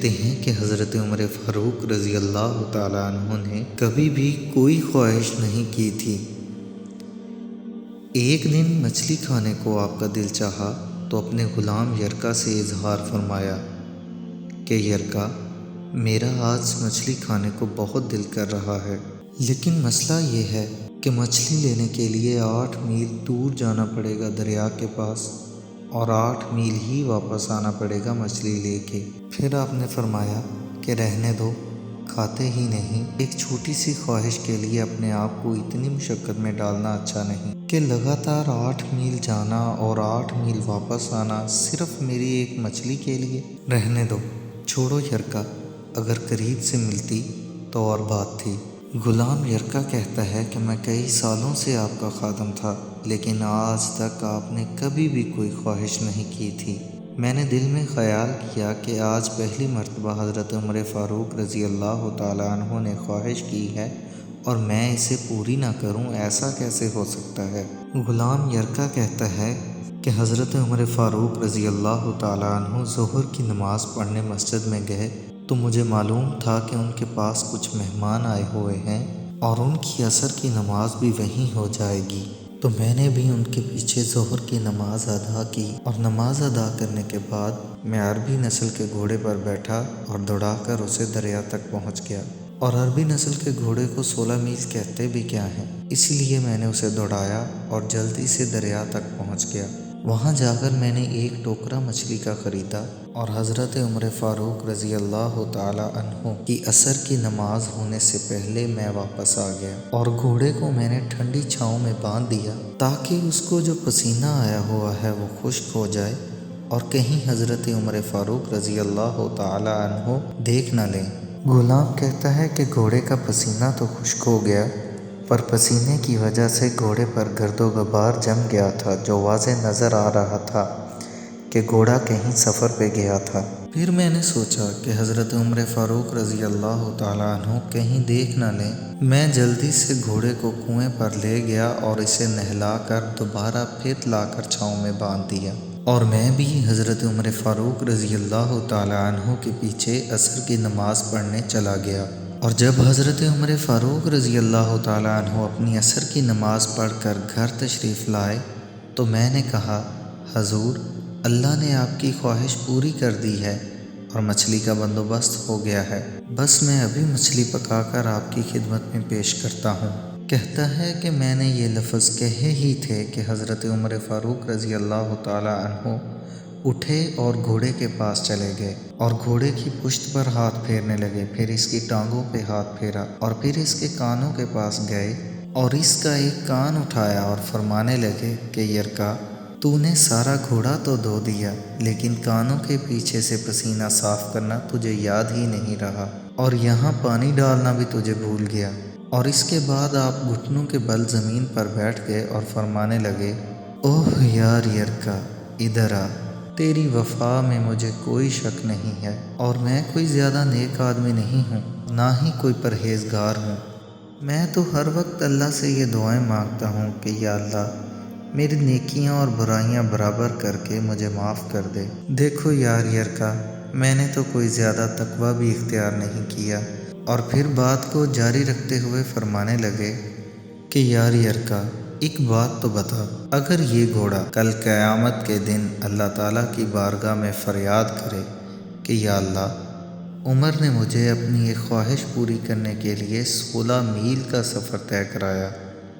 کہتے ہیں کہ حضرت عمر فاروق رضی اللہ تعالیٰ عنہ نے کبھی بھی کوئی خواہش نہیں کی تھی۔ ایک دن مچھلی کھانے کو آپ کا دل چاہا تو اپنے غلام یرکا سے اظہار فرمایا کہ یرکا، میرا آج مچھلی کھانے کو بہت دل کر رہا ہے، لیکن مسئلہ یہ ہے کہ مچھلی لینے کے لیے 8 میل دور جانا پڑے گا دریا کے پاس، اور 8 میل ہی واپس آنا پڑے گا مچھلی لے کے۔ پھر آپ نے فرمایا کہ رہنے دو، کھاتے ہی نہیں۔ ایک چھوٹی سی خواہش کے لیے اپنے آپ کو اتنی مشقت میں ڈالنا اچھا نہیں کہ لگاتار 8 میل جانا اور 8 میل واپس آنا صرف میری ایک مچھلی کے لیے۔ رہنے دو، چھوڑو یرکا، اگر قریب سے ملتی تو اور بات تھی۔ غلام یرکا کہتا ہے کہ میں کئی سالوں سے آپ کا خادم تھا، لیکن آج تک آپ نے کبھی بھی کوئی خواہش نہیں کی تھی۔ میں نے دل میں خیال کیا کہ آج پہلی مرتبہ حضرت عمر فاروق رضی اللہ تعالیٰ عنہ نے خواہش کی ہے اور میں اسے پوری نہ کروں، ایسا کیسے ہو سکتا ہے؟ غلام یرکا کہتا ہے کہ حضرت عمر فاروق رضی اللہ تعالیٰ عنہ ظہر کی نماز پڑھنے مسجد میں گئے تو مجھے معلوم تھا کہ ان کے پاس کچھ مہمان آئے ہوئے ہیں اور ان کی عصر کی نماز بھی وہیں ہو جائے گی، تو میں نے بھی ان کے پیچھے ظہر کی نماز ادا کی، اور نماز ادا کرنے کے بعد میں عربی نسل کے گھوڑے پر بیٹھا اور دوڑا کر اسے دریا تک پہنچ گیا۔ اور عربی نسل کے گھوڑے کو 16 میل کہتے بھی کیا ہیں، اسی لیے میں نے اسے دوڑایا اور جلدی سے دریا تک پہنچ گیا۔ وہاں جا کر میں نے ایک ٹوکرا مچھلی کا خریدا اور حضرت عمر فاروق رضی اللہ تعالیٰ عنہ کی عصر کی نماز ہونے سے پہلے میں واپس آ گیا، اور گھوڑے کو میں نے ٹھنڈی چھاؤں میں باندھ دیا تاکہ اس کو جو پسینہ آیا ہوا ہے وہ خشک ہو جائے اور کہیں حضرت عمر فاروق رضی اللہ تعالیٰ عنہ دیکھ نہ لیں۔ غلام کہتا ہے کہ گھوڑے کا پسینہ تو خشک ہو گیا، پر پسینے کی وجہ سے گھوڑے پر گرد و غبار جم گیا تھا، جو واضح نظر آ رہا تھا کہ گھوڑا کہیں سفر پہ گیا تھا۔ پھر میں نے سوچا کہ حضرت عمر فاروق رضی اللہ تعالیٰ عنہ کہیں دیکھ نہ لیں۔ میں جلدی سے گھوڑے کو کنویں پر لے گیا اور اسے نہلا کر دوبارہ پھر لا کر چھاؤں میں باندھ دیا، اور میں بھی حضرت عمر فاروق رضی اللہ تعالیٰ عنہ کے پیچھے عصر کی نماز پڑھنے چلا گیا۔ اور جب حضرت عمر فاروق رضی اللہ تعالیٰ عنہ اپنی عصر کی نماز پڑھ کر گھر تشریف لائے تو میں نے کہا، حضور، اللہ نے آپ کی خواہش پوری کر دی ہے اور مچھلی کا بندوبست ہو گیا ہے، بس میں ابھی مچھلی پکا کر آپ کی خدمت میں پیش کرتا ہوں۔ کہتا ہے کہ میں نے یہ لفظ کہے ہی تھے کہ حضرت عمر فاروق رضی اللہ تعالیٰ عنہ اٹھے اور گھوڑے کے پاس چلے گئے اور گھوڑے کی پشت پر ہاتھ پھیرنے لگے، پھر اس کی ٹانگوں پہ ہاتھ پھیرا اور پھر اس کے کانوں کے پاس گئے اور اس کا ایک کان اٹھایا اور فرمانے لگے کہ یرکا، تو نے سارا گھوڑا تو دھو دیا، لیکن کانوں کے پیچھے سے پسینہ صاف کرنا تجھے یاد ہی نہیں رہا، اور یہاں پانی ڈالنا بھی تجھے بھول گیا۔ اور اس کے بعد آپ گھٹنوں کے بل زمین پر بیٹھ گئے اور فرمانے لگے، اوہ یار یرکا، ادھر آ، تیری وفا میں مجھے کوئی شک نہیں ہے، اور میں کوئی زیادہ نیک آدمی نہیں ہوں، نہ ہی کوئی پرہیزگار ہوں۔ میں تو ہر وقت اللہ سے یہ دعائیں مانگتا ہوں کہ یا اللہ، میری نیکیاں اور برائیاں برابر کر کے مجھے معاف کر دے۔ دیکھو یار یرکا، میں نے تو کوئی زیادہ تقویٰ بھی اختیار نہیں کیا۔ اور پھر بات کو جاری رکھتے ہوئے فرمانے لگے کہ یار یرکا، ایک بات تو بتا، اگر یہ گھوڑا کل قیامت کے دن اللہ تعالیٰ کی بارگاہ میں فریاد کرے کہ یا اللہ، عمر نے مجھے اپنی ایک خواہش پوری کرنے کے لیے 16 میل کا سفر طے کرایا،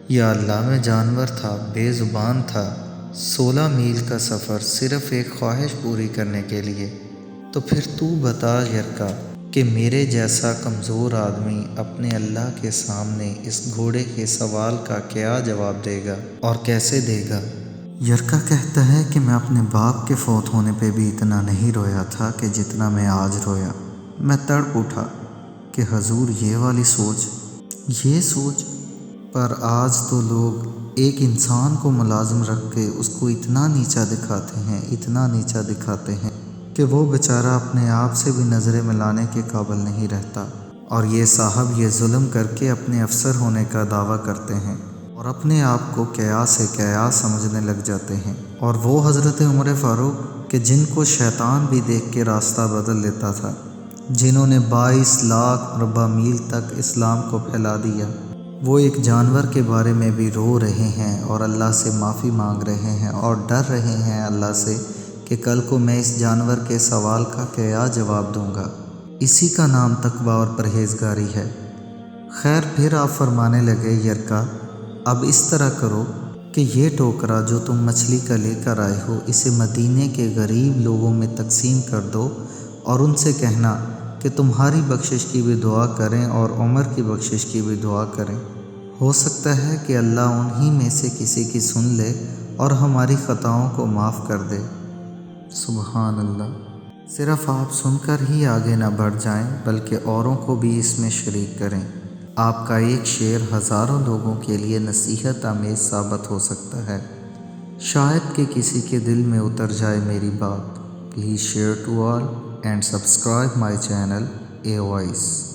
یا اللہ، میں جانور تھا، بے زبان تھا، 16 میل کا سفر صرف ایک خواہش پوری کرنے کے لیے، تو پھر تو بتا یرکا کہ میرے جیسا کمزور آدمی اپنے اللہ کے سامنے اس گھوڑے کے سوال کا کیا جواب دے گا اور کیسے دے گا؟ یرکا کہتا ہے کہ میں اپنے باپ کے فوت ہونے پہ بھی اتنا نہیں رویا تھا کہ جتنا میں آج رویا۔ میں تڑپ اٹھا کہ حضور، یہ والی سوچ، یہ سوچ، پر آج تو لوگ ایک انسان کو ملازم رکھ کے اس کو اتنا نیچا دکھاتے ہیں، اتنا نیچا دکھاتے ہیں کہ وہ بیچارہ اپنے آپ سے بھی نظریں ملانے کے قابل نہیں رہتا، اور یہ صاحب یہ ظلم کر کے اپنے افسر ہونے کا دعویٰ کرتے ہیں اور اپنے آپ کو قیاس سے قیاس سمجھنے لگ جاتے ہیں۔ اور وہ حضرت عمر فاروق کہ جن کو شیطان بھی دیکھ کے راستہ بدل لیتا تھا، جنہوں نے 22 لاکھ مربع میل تک اسلام کو پھیلا دیا۔ وہ ایک جانور کے بارے میں بھی رو رہے ہیں اور اللہ سے معافی مانگ رہے ہیں اور ڈر رہے ہیں اللہ سے کہ کل کو میں اس جانور کے سوال کا کیا جواب دوں گا۔ اسی کا نام تقویٰ اور پرہیزگاری ہے۔ خیر پھر آپ فرمانے لگے، یرکا اب اس طرح کرو کہ یہ ٹوکرا جو تم مچھلی کا لے کر آئے ہو اسے مدینے کے غریب لوگوں میں تقسیم کر دو اور ان سے کہنا کہ تمہاری بخشش کی بھی دعا کریں اور عمر کی بخشش کی بھی دعا کریں۔ ہو سکتا ہے کہ اللہ انہی میں سے کسی کی سن لے اور ہماری خطاؤں کو معاف کر دے۔ سبحان اللہ۔ صرف آپ سن کر ہی آگے نہ بڑھ جائیں بلکہ اوروں کو بھی اس میں شریک کریں۔ آپ کا ایک شعر ہزاروں لوگوں کے لیے نصیحت آمیز ثابت ہو سکتا ہے۔ شاید کہ کسی کے دل میں اتر جائے میری بات۔ Please share to all and subscribe my channel a voice.